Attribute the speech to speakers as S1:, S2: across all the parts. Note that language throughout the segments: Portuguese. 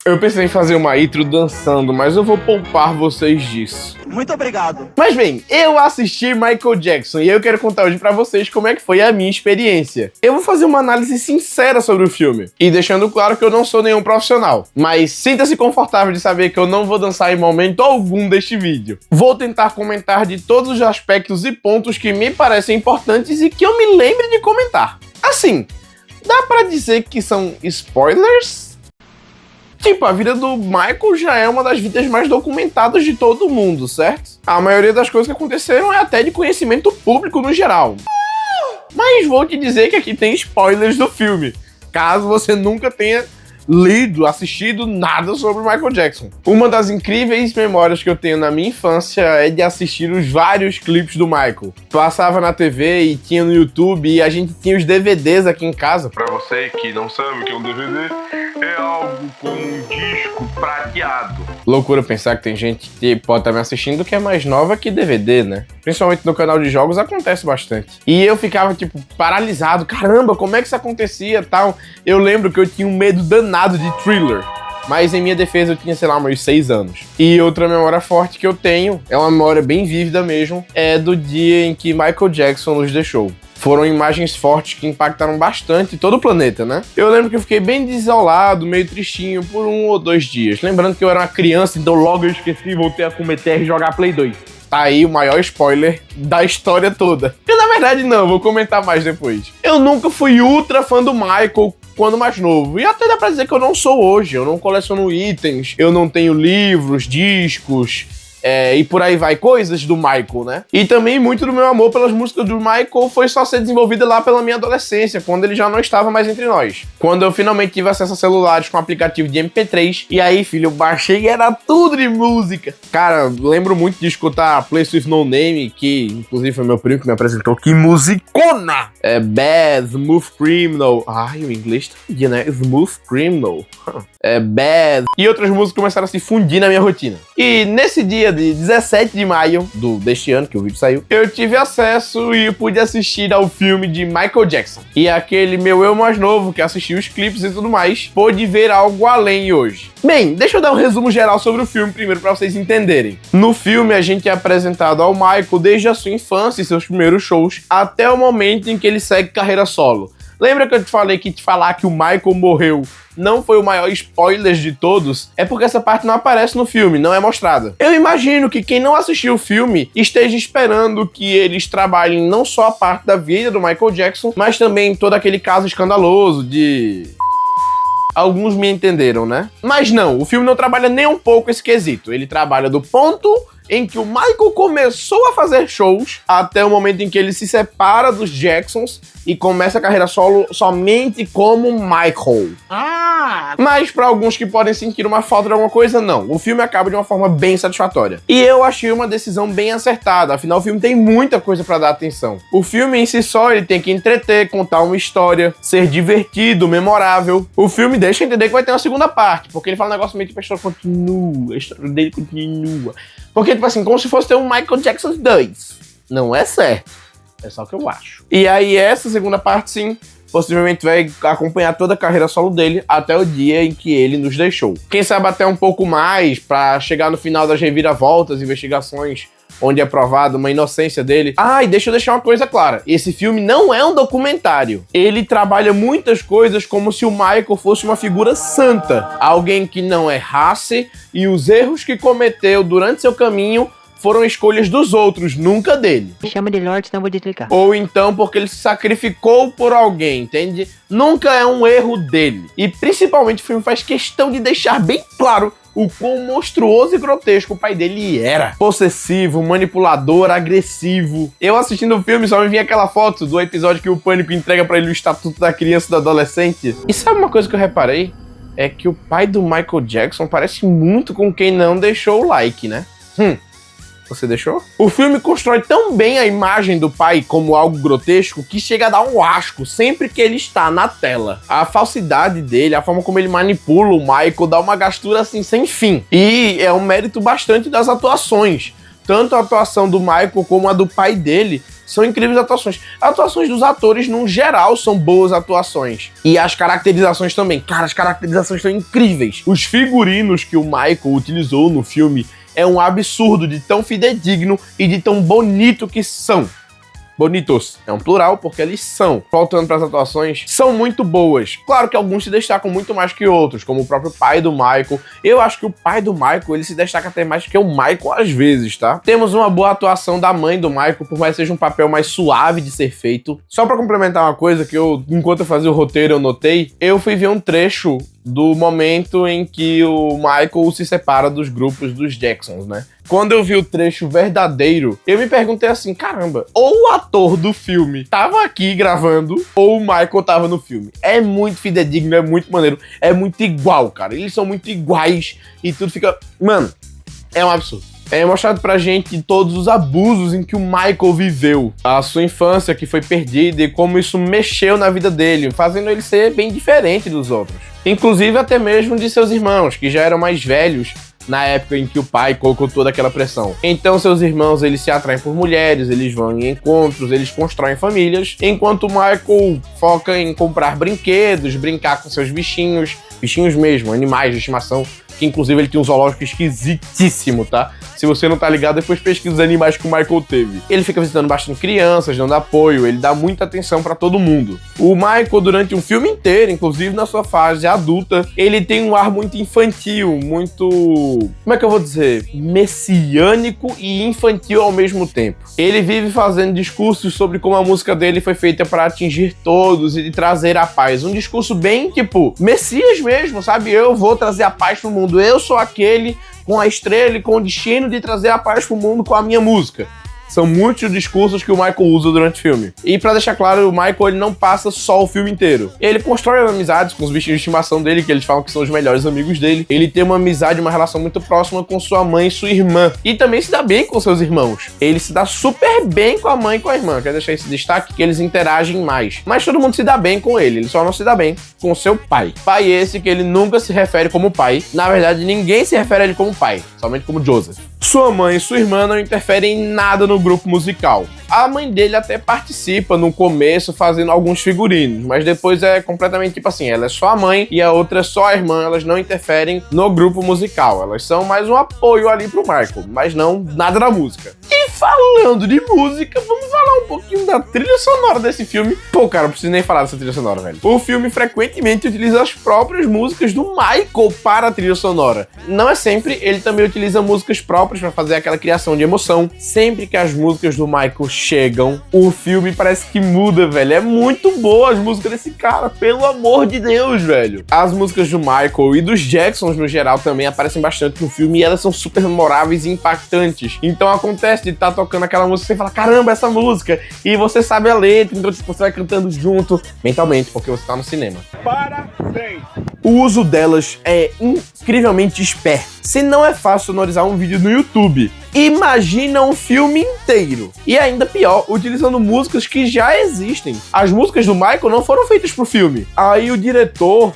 S1: Eu pensei em fazer uma intro dançando, mas eu vou poupar vocês disso.
S2: Muito obrigado.
S1: Mas bem, eu assisti Michael Jackson e eu quero contar hoje pra vocês como é que foi a minha experiência. Eu vou fazer uma análise sincera sobre o filme, e deixando claro que eu não sou nenhum profissional, mas sinta-se confortável de saber que eu não vou dançar em momento algum deste vídeo. Vou tentar comentar de todos os aspectos e pontos que me parecem importantes e que eu me lembre de comentar. Assim, dá pra dizer que são spoilers? Tipo, a vida do Michael já é uma das vidas mais documentadas de todo mundo, certo? A maioria das coisas que aconteceram é até de conhecimento público no geral. Mas vou te dizer que aqui tem spoilers do filme, caso você nunca tenha lido, assistido nada sobre Michael Jackson. Uma das incríveis memórias que eu tenho na minha infância é de assistir os vários clipes do Michael. Passava na TV e tinha no YouTube e a gente tinha os DVDs aqui em casa. Pra você que não sabe o que é um DVD, é algo com um disco prateado. Loucura pensar que tem gente que pode estar me assistindo que é mais nova que DVD, né? Principalmente no canal de jogos acontece bastante. E eu ficava, tipo, paralisado. Caramba, como é que isso acontecia e tal? Eu lembro que eu tinha um medo danado de Thriller. Mas em minha defesa eu tinha, sei lá, meus 6 anos. E outra memória forte que eu tenho, é uma memória bem vívida mesmo, é do dia em que Michael Jackson nos deixou. Foram imagens fortes que impactaram bastante todo o planeta, né? Eu lembro que eu fiquei bem desolado, meio tristinho por 1 ou 2 dias. Lembrando que eu era uma criança, então logo eu esqueci e voltei a cometer e jogar Play 2. Tá aí o maior spoiler da história toda. Que na verdade não, vou comentar mais depois. Eu nunca fui ultra fã do Michael quando mais novo. E até dá pra dizer que eu não sou hoje. Eu não coleciono itens, eu não tenho livros, discos... e por aí vai, coisas do Michael, né? E também muito do meu amor pelas músicas do Michael foi só ser desenvolvida lá pela minha adolescência, quando ele já não estava mais entre nós. Quando eu finalmente tive acesso a celulares com aplicativo de MP3, e aí, filho, eu baixei e era tudo de música. Cara, lembro muito de escutar Place With No Name, que inclusive foi meu primo que me apresentou. Que musicona! Bad, Smooth Criminal. Ai, o inglês tá aqui, né? Smooth Criminal. Bad. E outras músicas começaram a se fundir na minha rotina. E nesse dia de 17 de maio deste ano, que o vídeo saiu, eu tive acesso e pude assistir ao filme de Michael Jackson. E aquele meu eu mais novo, que assistiu os clipes e tudo mais, pôde ver algo além hoje. Bem, deixa eu dar um resumo geral sobre o filme primeiro pra vocês entenderem. No filme, a gente é apresentado ao Michael desde a sua infância e seus primeiros shows, até o momento em que ele segue carreira solo. Lembra que eu te falei que te falar que o Michael morreu não foi o maior spoiler de todos? É porque essa parte não aparece no filme, não é mostrada. Eu imagino que quem não assistiu o filme esteja esperando que eles trabalhem não só a parte da vida do Michael Jackson, mas também todo aquele caso escandaloso de... Alguns me entenderam, né? Mas não, o filme não trabalha nem um pouco esse quesito. Ele trabalha do ponto em que o Michael começou a fazer shows até o momento em que ele se separa dos Jacksons e começa a carreira solo somente como Michael. Mas para alguns que podem sentir uma falta de alguma coisa, não. O filme acaba de uma forma bem satisfatória. E eu achei uma decisão bem acertada, afinal o filme tem muita coisa para dar atenção. O filme em si só, ele tem que entreter, contar uma história, ser divertido, memorável. O filme deixa entender que vai ter uma segunda parte, porque ele fala um negócio meio tipo, a história continua, a história dele continua. Porque, tipo assim, como se fosse ter um Michael Jackson 2. Não é certo. É só o que eu acho. E aí, essa segunda parte, sim, possivelmente vai acompanhar toda a carreira solo dele até o dia em que ele nos deixou. Quem sabe até um pouco mais, pra chegar no final das reviravoltas, investigações, onde é provado uma inocência dele. E deixa eu deixar uma coisa clara. Esse filme não é um documentário. Ele trabalha muitas coisas como se o Michael fosse uma figura santa. Alguém que não errasse e os erros que cometeu durante seu caminho foram escolhas dos outros, nunca dele.
S2: Chama de Lorde, senão vou desligar.
S1: Ou então porque ele se sacrificou por alguém, entende? Nunca é um erro dele. E principalmente o filme faz questão de deixar bem claro o quão monstruoso e grotesco o pai dele era. Possessivo, manipulador, agressivo. Eu assistindo o filme só me vinha aquela foto do episódio que o Pânico entrega pra ele o estatuto da criança e do adolescente. E sabe uma coisa que eu reparei? É que o pai do Michael Jackson parece muito com quem não deixou o like, né? Você deixou? O filme constrói tão bem a imagem do pai como algo grotesco que chega a dar um asco sempre que ele está na tela. A falsidade dele, a forma como ele manipula o Michael, dá uma gastura assim sem fim. E é um mérito bastante das atuações. tanto a atuação do Michael como a do pai dele são incríveis atuações. Atuações dos atores, no geral, são boas atuações. E as caracterizações também. Cara, as caracterizações são incríveis. Os figurinos que o Michael utilizou no filme é um absurdo de tão fidedigno e de tão bonito que são. Bonitos. É um plural porque eles são. Voltando para as atuações, são muito boas. Claro que alguns se destacam muito mais que outros, como o próprio pai do Michael. Eu acho que o pai do Michael, ele se destaca até mais que o Michael às vezes, tá? Temos uma boa atuação da mãe do Michael, por mais que seja um papel mais suave de ser feito. Só para complementar uma coisa que enquanto eu fazia o roteiro, eu notei, eu fui ver um trecho do momento em que o Michael se separa dos grupos dos Jacksons, né? Quando eu vi o trecho verdadeiro, eu me perguntei assim, caramba, ou o ator do filme tava aqui gravando, ou o Michael tava no filme. É muito fidedigno, é muito maneiro, é muito igual, cara. Eles são muito iguais e tudo fica... Mano, é um absurdo. É mostrado pra gente todos os abusos em que o Michael viveu, a sua infância que foi perdida e como isso mexeu na vida dele, fazendo ele ser bem diferente dos outros. Inclusive até mesmo de seus irmãos, que já eram mais velhos na época em que o pai colocou toda aquela pressão. Então seus irmãos, eles se atraem por mulheres, eles vão em encontros, eles constroem famílias, enquanto o Michael foca em comprar brinquedos, brincar com seus bichinhos mesmo, animais de estimação, que inclusive ele tem um zoológico esquisitíssimo, tá? Se você não tá ligado, depois pesquisa os animais que o Michael teve. Ele fica visitando bastante crianças, dando apoio, ele dá muita atenção pra todo mundo. O Michael, durante um filme inteiro, inclusive na sua fase adulta, ele tem um ar muito infantil, muito... como é que eu vou dizer? Messiânico e infantil ao mesmo tempo. Ele vive fazendo discursos sobre como a música dele foi feita pra atingir todos e trazer a paz. Um discurso bem, tipo, Messias mesmo, sabe? Eu vou trazer a paz pro mundo. Eu sou aquele com a estrela e com o destino de trazer a paz pro mundo com a minha música. São muitos os discursos que o Michael usa durante o filme. E pra deixar claro, o Michael ele não passa só o filme inteiro. Ele constrói amizades com os bichinhos de estimação dele, que eles falam que são os melhores amigos dele. Ele tem uma amizade, uma relação muito próxima com sua mãe e sua irmã. E também se dá bem com seus irmãos. Ele se dá super bem com a mãe e com a irmã. Quero deixar esse destaque que eles interagem mais. Mas todo mundo se dá bem com ele. Ele só não se dá bem com seu pai. Pai esse que ele nunca se refere como pai. Na verdade, ninguém se refere a ele como pai. Somente como Joseph. Sua mãe e sua irmã não interferem em nada no grupo musical. A mãe dele até participa no começo fazendo alguns figurinos, mas depois é completamente tipo assim, ela é só a mãe e a outra é só a irmã, elas não interferem no grupo musical, elas são mais um apoio ali pro Michael, mas não nada da música. E falando de música, vamos falar um pouquinho da trilha sonora desse filme. Pô, cara, não preciso nem falar dessa trilha sonora, velho. O filme frequentemente utiliza as próprias músicas do Michael para a trilha sonora. Não é sempre, ele também utiliza músicas próprias para fazer aquela criação de emoção. Sempre que as músicas do Michael chegam, o filme parece que muda, velho. É muito boa as músicas desse cara, pelo amor de Deus, velho. As músicas do Michael e dos Jacksons no geral também aparecem bastante no filme e elas são super memoráveis e impactantes. Então acontece de estar tocando aquela música e você fala, caramba, essa música, e você sabe a letra, então tipo, você vai cantando junto, mentalmente, porque você tá no cinema. Parabéns! O uso delas é incrivelmente esperto. Se não é fácil sonorizar um vídeo no YouTube, imagina um filme inteiro. E ainda pior, utilizando músicas que já existem. As músicas do Michael não foram feitas pro filme. Aí o diretor,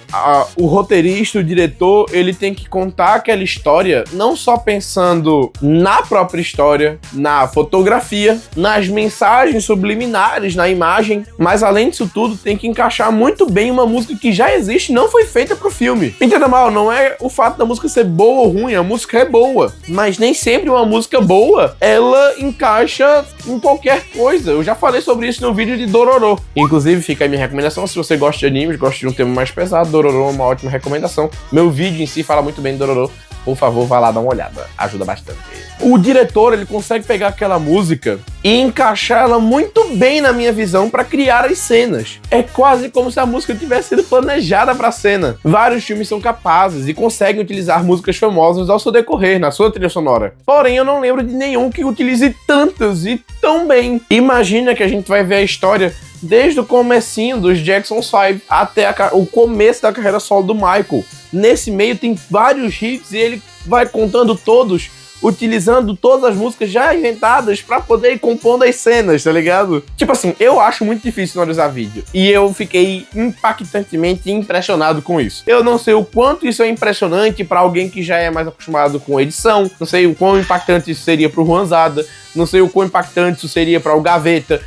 S1: o roteirista, o diretor, ele tem que contar aquela história não só pensando na própria história, na fotografia, nas mensagens subliminares na imagem, mas além disso tudo, tem que encaixar muito bem uma música que já existe e não foi feita pro filme. Entenda mal, não é o fato da música ser boa ou ruim, a música é boa, mas nem sempre uma música boa, ela encaixa em qualquer coisa. Eu já falei sobre isso no vídeo de Dororo. Inclusive, fica a minha recomendação, se você gosta de animes, gosta de um tema mais pesado, Dororo é uma ótima recomendação. Meu vídeo em si fala muito bem de Dororo. Por favor, vá lá dar uma olhada. Ajuda bastante. O diretor, ele consegue pegar aquela música e encaixar ela muito bem na minha visão para criar as cenas. É quase como se a música tivesse sido planejada para a cena. Vários filmes são capazes e conseguem utilizar músicas famosas ao seu decorrer, na sua trilha sonora. Porém, eu não lembro de nenhum que utilize tantas e tão bem. Imagina que a gente vai ver a história desde o comecinho dos Jackson 5 até o começo da carreira solo do Michael. Nesse meio tem vários hits e ele vai contando todos utilizando todas as músicas já inventadas pra poder ir compondo as cenas, tá ligado? Tipo assim, eu acho muito difícil sonorizar vídeo. E eu fiquei impactantemente impressionado com isso. Eu não sei o quanto isso é impressionante pra alguém que já é mais acostumado com edição, não sei o quão impactante isso seria pro Juanzada, não sei o quão impactante isso seria pra o Gaveta.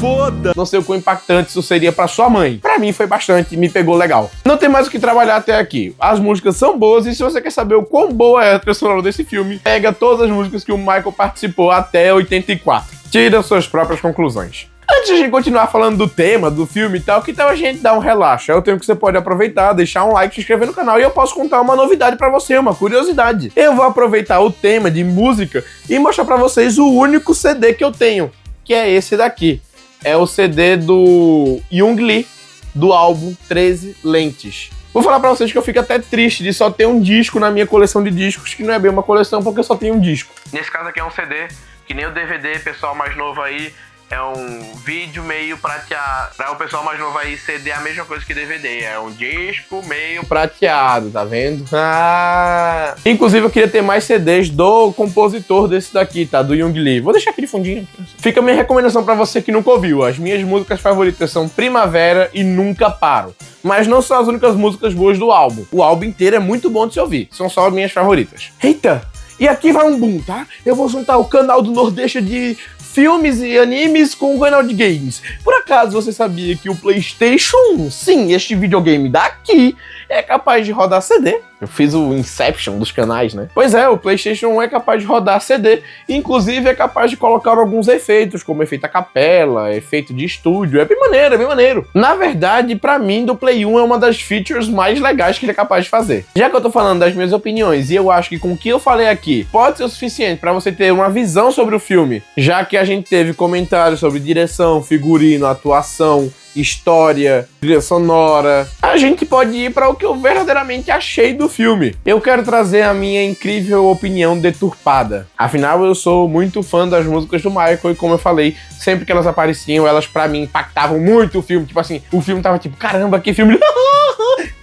S1: Foda! Não sei o quão impactante isso seria pra sua mãe. Pra mim foi bastante, me pegou legal. Não tem mais o que trabalhar até aqui. As músicas são boas e se você quer saber o quão boa é a trilha sonora desse filme, pega todas as músicas que o Michael participou até 84. Tira suas próprias conclusões. Antes de a gente continuar falando do tema, do filme e tal, que tal a gente dar um relaxo? É o tempo que você pode aproveitar, deixar um like, se inscrever no canal e eu posso contar uma novidade pra você, uma curiosidade. Eu vou aproveitar o tema de música e mostrar pra vocês o único CD que eu tenho, que é esse daqui. É o CD do Young Lee, do álbum 13 Lentes. Vou falar pra vocês que eu fico até triste de só ter um disco na minha coleção de discos, que não é bem uma coleção porque eu só tenho um disco. Nesse caso aqui é um CD, que nem o DVD, pessoal mais novo aí, é um vídeo meio prateado. Pra o pessoal mais novo aí, CD é a mesma coisa que DVD. É um disco meio prateado, tá vendo? Ah! Inclusive eu queria ter mais CDs do compositor desse daqui, tá? Do Young Lee. Vou deixar aqui de fundinho. Fica a minha recomendação pra você que nunca ouviu. As minhas músicas favoritas são Primavera e Nunca Paro. Mas não são as únicas músicas boas do álbum. O álbum inteiro é muito bom de se ouvir. São só as minhas favoritas. Eita! E aqui vai um boom, tá? Eu vou juntar o canal do Nordeste de filmes e animes com o canal de games. Por acaso você sabia que o PlayStation 1, sim, este videogame daqui, é capaz de rodar CD? Eu fiz o Inception dos canais, né? Pois é, o PlayStation 1 é capaz de rodar CD. Inclusive é capaz de colocar alguns efeitos, como efeito a capela, efeito de estúdio. É bem maneiro, é bem maneiro. Na verdade, pra mim, do Play 1 é uma das features mais legais que ele é capaz de fazer. Já que eu tô falando das minhas opiniões, e eu acho que com o que eu falei aqui, pode ser o suficiente pra você ter uma visão sobre o filme, já que a gente teve comentários sobre direção, figurino, atuação, história, trilha sonora, a gente pode ir para o que eu verdadeiramente achei do filme. Eu quero trazer a minha incrível opinião deturpada. Afinal, eu sou muito fã das músicas do Michael e, como eu falei, sempre que elas apareciam, elas pra mim impactavam muito o filme. Tipo assim, o filme tava tipo, caramba, que filme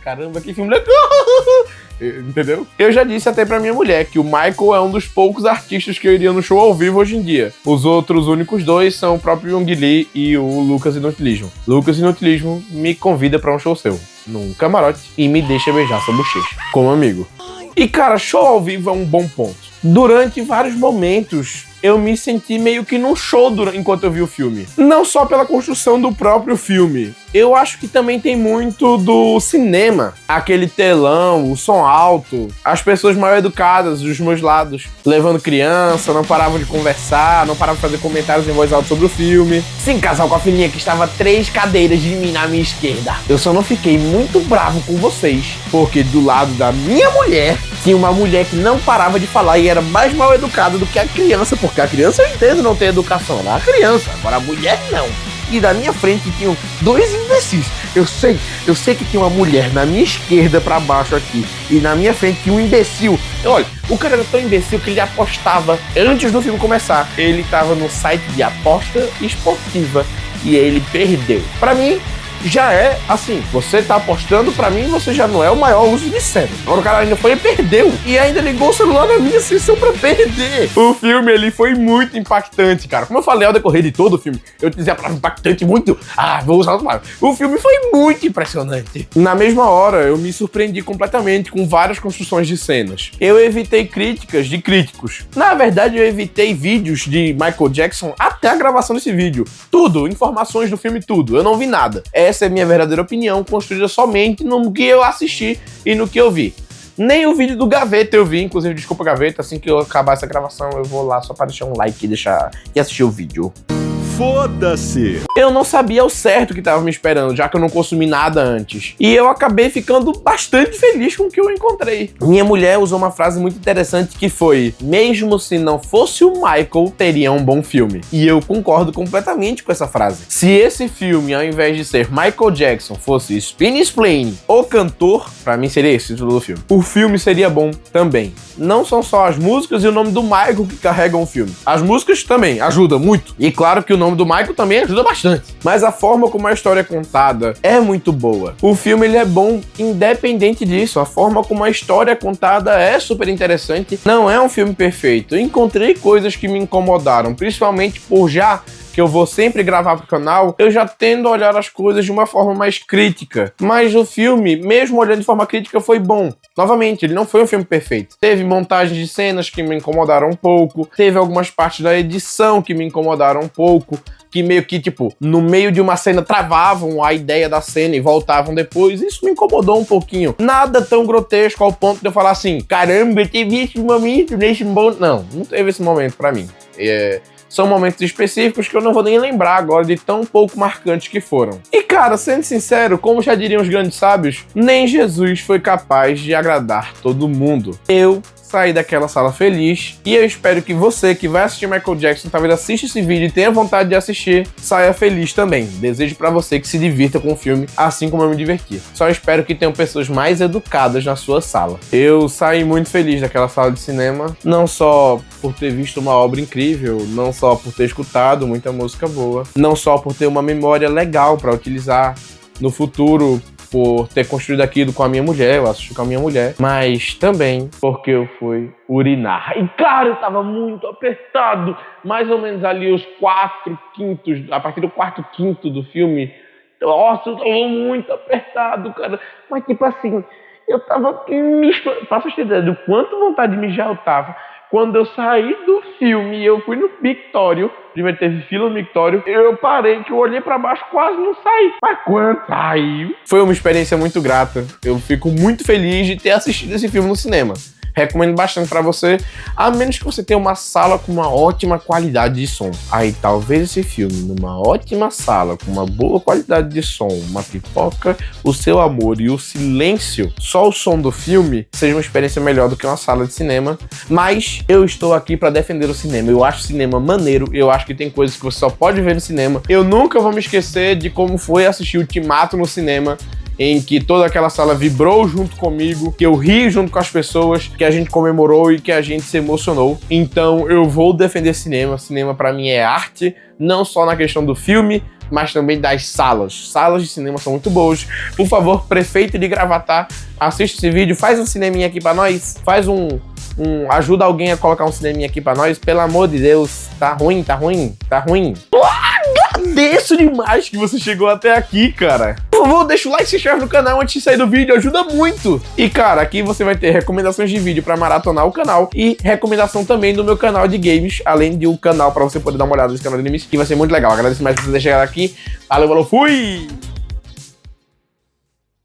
S1: caramba, que filme legal. Entendeu? Eu já disse até pra minha mulher que o Michael é um dos poucos artistas que eu iria no show ao vivo hoje em dia. Os outros únicos dois são o próprio Young Lee e o Lucas Inutilismo. Lucas Inutilismo me convida pra um show seu, num camarote, e me deixa beijar sua bochecha, como amigo. E cara, show ao vivo é um bom ponto. Durante vários momentos, eu me senti meio que num show enquanto eu vi o filme. Não só pela construção do próprio filme. Eu acho que também tem muito do cinema. Aquele telão, o som alto, as pessoas mal educadas dos meus lados, levando criança, não paravam de conversar, não paravam de fazer comentários em voz alta sobre o filme. Sim, casal com a filhinha que estava 3 cadeiras de mim na minha esquerda. Eu só não fiquei muito bravo com vocês, porque do lado da minha mulher, tinha uma mulher que não parava de falar e era mais mal educada do que a criança, porque a criança eu entendo não ter educação, não a criança, agora a mulher não. E na minha frente tinham 2 imbecis. Eu sei que tinha uma mulher na minha esquerda pra baixo aqui, e na minha frente tinha um imbecil. Olha, o cara era tão imbecil que ele apostava antes do filme começar. Ele tava no site de aposta esportiva e ele perdeu. Pra mim, já é assim, você tá apostando, pra mim você já não é o maior uso de cérebro. Agora o cara ainda foi e perdeu. E ainda ligou o celular na minha sessão pra perder. O filme ali foi muito impactante, cara. Como eu falei ao decorrer de todo o filme, eu dizia a palavra impactante muito. Vou usar outra palavra. O filme foi muito impressionante. Na mesma hora, eu me surpreendi completamente com várias construções de cenas. Eu evitei críticas de críticos. Na verdade, eu evitei vídeos de Michael Jackson até a gravação desse vídeo. Tudo, informações do filme, tudo. Eu não vi nada. Essa é a minha verdadeira opinião, construída somente no que eu assisti e no que eu vi. Nem o vídeo do Gaveta eu vi, inclusive, desculpa Gaveta, assim que eu acabar essa gravação eu vou lá só para deixar um like e assistir o vídeo. Foda-se! Eu não sabia ao certo o que tava me esperando, já que eu não consumi nada antes. E eu acabei ficando bastante feliz com o que eu encontrei. Minha mulher usou uma frase muito interessante que foi: mesmo se não fosse o Michael, teria um bom filme. E eu concordo completamente com essa frase. Se esse filme, ao invés de ser Michael Jackson, fosse Spin Splain, o cantor, pra mim seria esse o título do filme. O filme seria bom também. Não são só as músicas e o nome do Michael que carregam o filme. As músicas também ajudam muito. E claro que o nome nome do Michael também ajuda bastante. Mas a forma como a história é contada é muito boa. O filme ele é bom independente disso. A forma como a história é contada é super interessante. Não é um filme perfeito. Eu encontrei coisas que me incomodaram, principalmente por já que eu vou sempre gravar pro canal, eu já tendo a olhar as coisas de uma forma mais crítica. Mas o filme, mesmo olhando de forma crítica, foi bom. Novamente, ele não foi um filme perfeito. Teve montagens de cenas que me incomodaram um pouco, teve algumas partes da edição que me incomodaram um pouco, que meio que, tipo, no meio de uma cena travavam a ideia da cena e voltavam depois. Isso me incomodou um pouquinho. Nada tão grotesco ao ponto de eu falar assim, caramba, teve esse momento nesse momento. Não teve esse momento pra mim. São momentos específicos que eu não vou nem lembrar agora de tão pouco marcantes que foram. E cara, sendo sincero, como já diriam os grandes sábios, nem Jesus foi capaz de agradar todo mundo. Eu saí daquela sala feliz e eu espero que você que vai assistir Michael Jackson, talvez assista esse vídeo e tenha vontade de assistir, saia feliz também. Desejo pra você que se divirta com o filme, assim como eu me diverti. Só espero que tenham pessoas mais educadas na sua sala. Eu saí muito feliz daquela sala de cinema, não só por ter visto uma obra incrível, não só por ter escutado muita música boa, não só por ter uma memória legal pra utilizar no futuro, por ter construído aquilo com a minha mulher, eu assisti com a minha mulher, mas também porque eu fui urinar. E cara, eu tava muito apertado, mais ou menos ali os 4/5, a partir do 4/5 do filme, nossa, eu tava muito apertado, cara, mas tipo assim, eu tava, pra vocês terem ideia do quanto vontade de mijar eu tava. Quando eu saí do filme e eu fui no mictório, primeiro teve fila no mictório, eu parei, que eu olhei pra baixo, quase não saí. Mas quando saiu, foi uma experiência muito grata. Eu fico muito feliz de ter assistido esse filme no cinema. Recomendo bastante pra você, a menos que você tenha uma sala com uma ótima qualidade de som. Aí talvez esse filme, numa ótima sala, com uma boa qualidade de som, uma pipoca, o seu amor e o silêncio, só o som do filme, seja uma experiência melhor do que uma sala de cinema. Mas eu estou aqui pra defender o cinema. Eu acho o cinema maneiro, eu acho que tem coisas que você só pode ver no cinema. Eu nunca vou me esquecer de como foi assistir Ultimato no cinema, em que toda aquela sala vibrou junto comigo, que eu ri junto com as pessoas, que a gente comemorou e que a gente se emocionou. Então eu vou defender cinema. Cinema pra mim é arte, não só na questão do filme, mas também das salas. Salas de cinema são muito boas. Por favor, prefeito de Gravatá, assiste esse vídeo, faz um cineminha aqui pra nós, faz ajuda alguém a colocar um cineminha aqui pra nós, pelo amor de Deus. Tá ruim. Agradeço demais que você chegou até aqui, cara. Por favor, deixa o like e se inscreve no canal antes de sair do vídeo, ajuda muito. E cara, aqui você vai ter recomendações de vídeo pra maratonar o canal e recomendação também do meu canal de games, além de um canal pra você poder dar uma olhada nesse canal de animes, que vai ser muito legal. Agradeço mais por você ter chegado aqui. Valeu, fui!